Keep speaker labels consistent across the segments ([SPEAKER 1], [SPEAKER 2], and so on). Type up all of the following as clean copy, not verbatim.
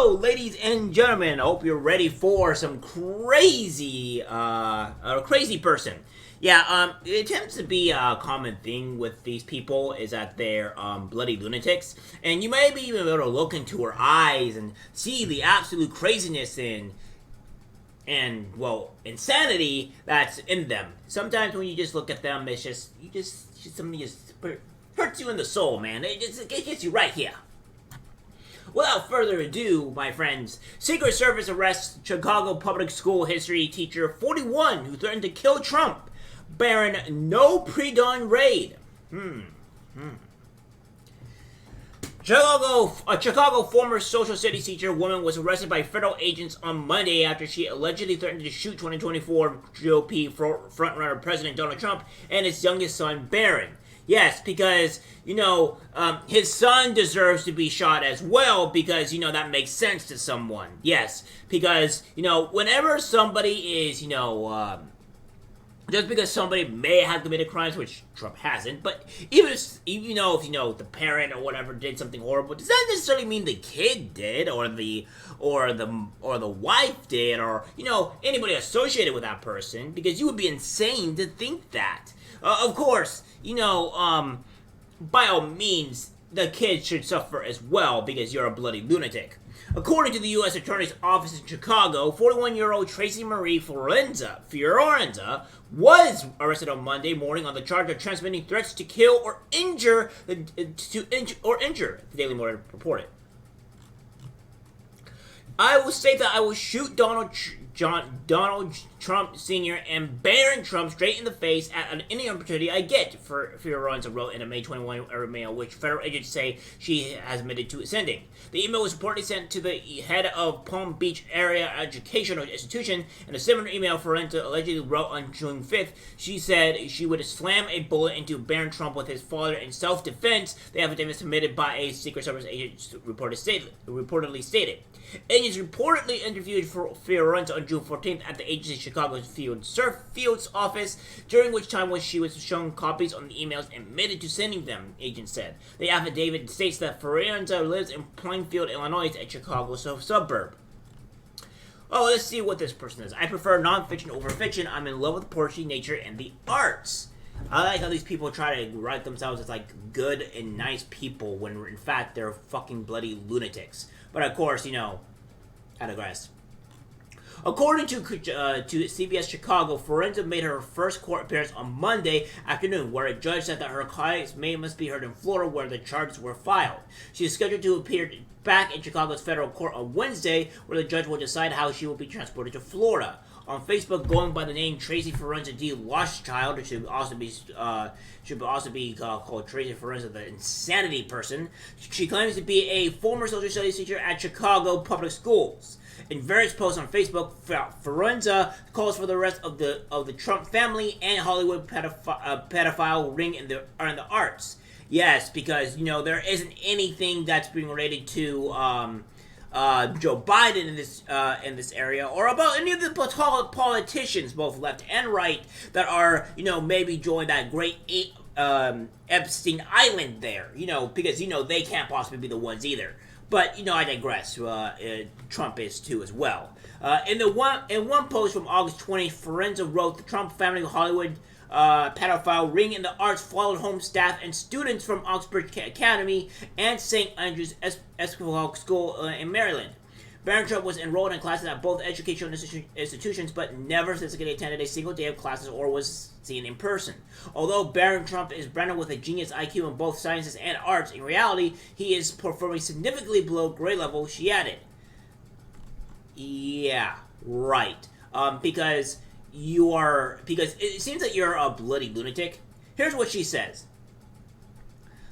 [SPEAKER 1] Hello, ladies and gentlemen. I hope you're ready for some crazy, crazy person. Yeah, it tends to be a common thing with these people is that they're bloody lunatics, and you may be even able to look into her eyes and see the absolute craziness and well, insanity that's in them. Sometimes when you just look at them, it's just something just hurts you in the soul, man. It gets you right here. Without further ado, my friends, Secret Service arrests Chicago public school history teacher 41 who threatened to kill Trump. Barron, no pre-dawn raid. Chicago former social studies teacher woman was arrested by federal agents on Monday after she allegedly threatened to shoot 2024 GOP frontrunner President Donald Trump and his youngest son, Barron. Yes, because, his son deserves to be shot as well because, that makes sense to someone. Yes, because, whenever somebody is, just because somebody may have committed crimes, which Trump hasn't, but even if the parent or whatever did something horrible, does that necessarily mean the kid did, or the wife did, or anybody associated with that person? Because you would be insane to think that. Of course, by all means, the kid should suffer as well because you're a bloody lunatic. According to the U.S. Attorney's Office in Chicago, 41-year-old Tracy Marie Fiorenza was arrested on Monday morning on the charge of transmitting threats to kill or injure, the Daily Mirror reported. I will say that I will shoot Donald Trump Sr. and Barron Trump straight in the face at any opportunity I get, Fiorenza wrote in a May 21 email, which federal agents say she has admitted to sending. The email was reportedly sent to the head of Palm Beach Area Educational Institution. In a similar email Fiorenza allegedly wrote on June 5th, she said she would slam a bullet into Barron Trump with his father in self-defense, the affidavit submitted by a Secret Service agent reportedly stated. Agents reportedly interviewed Fiorenza on June 14th at the agency's Chicago Field's office, during which time she was shown copies on the emails and admitted to sending them, agents said. The affidavit states that Fiorenza lives in Plainfield, Illinois, a Chicago suburb. Oh, let's see what this person is. I prefer nonfiction over fiction. I'm in love with poetry, nature, and the arts. I like how these people try to write themselves as good and nice people when in fact they're fucking bloody lunatics. But of course, I digress. According to CBS Chicago, Fiorenza made her first court appearance on Monday afternoon, where a judge said that her client's must be heard in Florida, where the charges were filed. She is scheduled to appear back in Chicago's federal court on Wednesday, where the judge will decide how she will be transported to Florida. On Facebook, going by the name Tracy Fiorenza D. Washchild, it should also be called Tracy Fiorenza, the insanity person. She claims to be a former social studies teacher at Chicago public schools. In various posts on Facebook, Fiorenza calls for the arrest of the Trump family and Hollywood pedophile ring in the arts. Yes, because there isn't anything that's being related to Joe Biden in this area, or about any of the politicians, both left and right, that are maybe join that great Epstein Island there. Because they can't possibly be the ones either. But I digress. Trump is too as well. In one post from August 20th, Fiorenza wrote, "The Trump family Hollywood pedophile ring in the arts followed home staff and students from Oxford Academy and St. Andrew's Episcopal School in Maryland. Barron Trump was enrolled in classes at both educational institutions, but never physically attended a single day of classes or was seen in person. Although Barron Trump is branded with a genius IQ in both sciences and arts, in reality, he is performing significantly below grade level," she added. Yeah, right. Because it seems that you're a bloody lunatic. Here's what she says.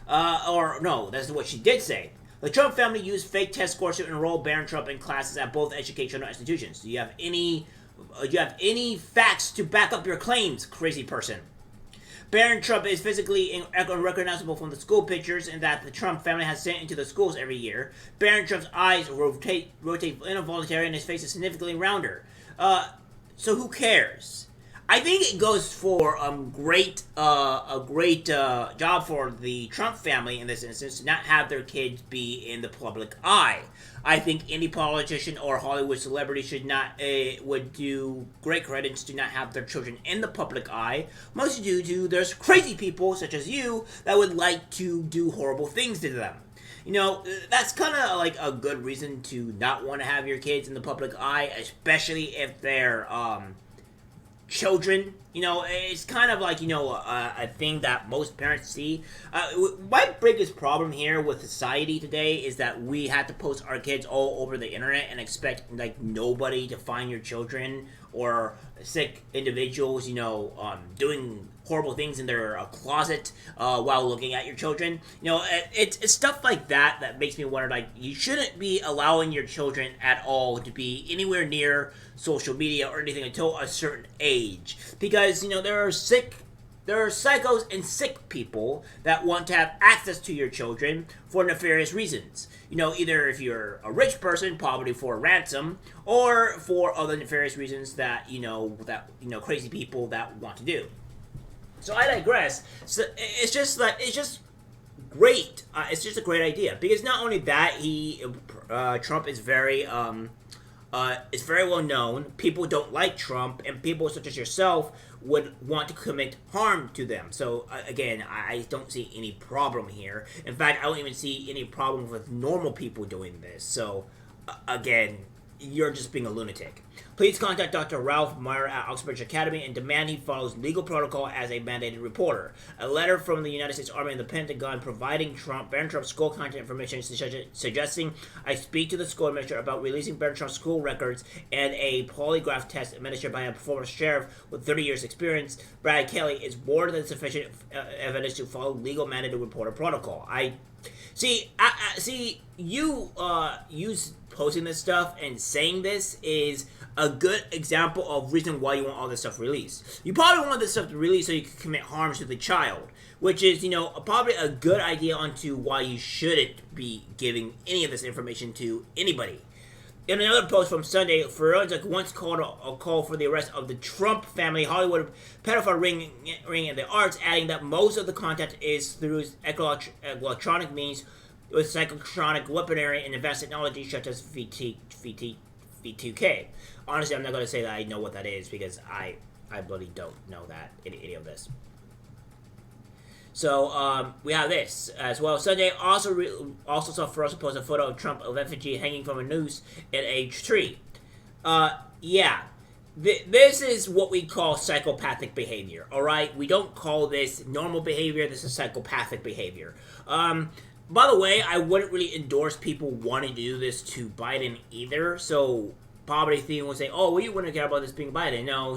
[SPEAKER 1] Or no, that's what she did say. "The Trump family used fake test scores to enroll Barron Trump in classes at both educational institutions. Do you have any facts to back up your claims, crazy person?" Barron Trump is physically unrecognizable from the school pictures in that the Trump family has sent into the schools every year. Barron Trump's eyes rotate involuntarily and his face is significantly rounder. So who cares? I think it goes for a great job for the Trump family in this instance to not have their kids be in the public eye. I think any politician or Hollywood celebrity should not would do great credits to not have their children in the public eye, mostly due to there's crazy people such as you that would like to do horrible things to them. You know, that's kind of like a good reason to not want to have your kids in the public eye, especially if they're children. You know, it's kind of like, you know, a thing that most parents see. My biggest problem here with society today is that we have to post our kids all over the internet and expect, like, nobody to find your children or sick individuals, you know, doing horrible things in their closet while looking at your children. You know, it's stuff like that that makes me wonder, like, you shouldn't be allowing your children at all to be anywhere near social media or anything until a certain age. Because, you know, there are psychos and sick people that want to have access to your children for nefarious reasons. You know, either if you're a rich person, probably for ransom, or for other nefarious reasons that crazy people that want to do. So I digress. So it's just great. It's just a great idea because not only that, Trump is very well known. People don't like Trump, and people such as yourself would want to commit harm to them. So again, I don't see any problem here. In fact, I don't even see any problem with normal people doing this. So again, you're just being a lunatic. Please contact Dr. Ralph Meyer at Oxbridge Academy and demand he follows legal protocol as a mandated reporter. A letter from the United States Army and the Pentagon providing Barron Trump's school content information suggesting I speak to the school administrator about releasing Barron Trump's school records and a polygraph test administered by a former sheriff with 30 years experience, Brad Kelly, is more than sufficient evidence to follow legal mandated reporter protocol. You posting this stuff and saying this is a good example of reason why you want all this stuff released. You probably want this stuff to release so you can commit harm to the child, which is, you know, probably a good idea onto why you shouldn't be giving any of this information to anybody. In another post from Sunday, Forensic once called a call for the arrest of the Trump family Hollywood pedophile ring in the arts, adding that most of the content is through electronic means with psychotronic weaponry and advanced technology such as V2K. Honestly, I'm not going to say that I know what that is because I bloody don't know that, any of this. So, we have this as well. Sunday also saw Ferocious post a photo of Trump of effigy hanging from a noose in a tree. Yeah. This is what we call psychopathic behavior, alright? We don't call this normal behavior, this is psychopathic behavior. By the way, I wouldn't really endorse people wanting to do this to Biden either, so probably Theo would say, oh, well, you wouldn't care about this being Biden. No.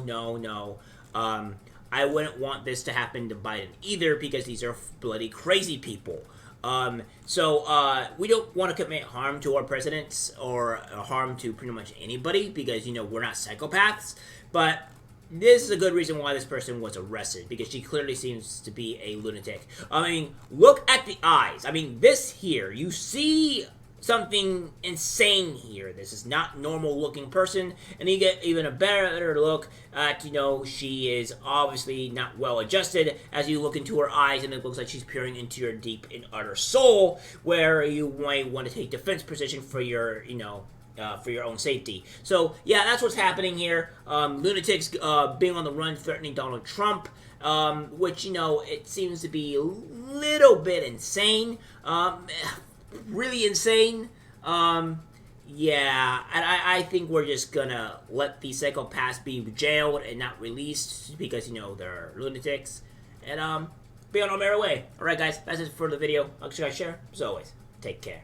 [SPEAKER 1] I wouldn't want this to happen to Biden either because these are bloody crazy people. So we don't want to commit harm to our presidents or harm to pretty much anybody because, you know, we're not psychopaths, but this is a good reason why this person was arrested, because she clearly seems to be a lunatic. I mean, look at the eyes. I mean, this here, you see something insane here. This is not normal looking person, and you get even a better look at, you know, she is obviously not well adjusted as you look into her eyes, and it looks like she's peering into your deep and utter soul, where you might want to take defense position for your, you know, for your own safety. So, yeah, that's what's happening here. Lunatics being on the run, threatening Donald Trump, which, you know, it seems to be a little bit insane. Really insane. Yeah, and I think we're just gonna let these psychopaths be jailed and not released because, you know, they're lunatics. And, be on our merry way. Alright, guys, that's it for the video. Make sure you guys share. As always, take care.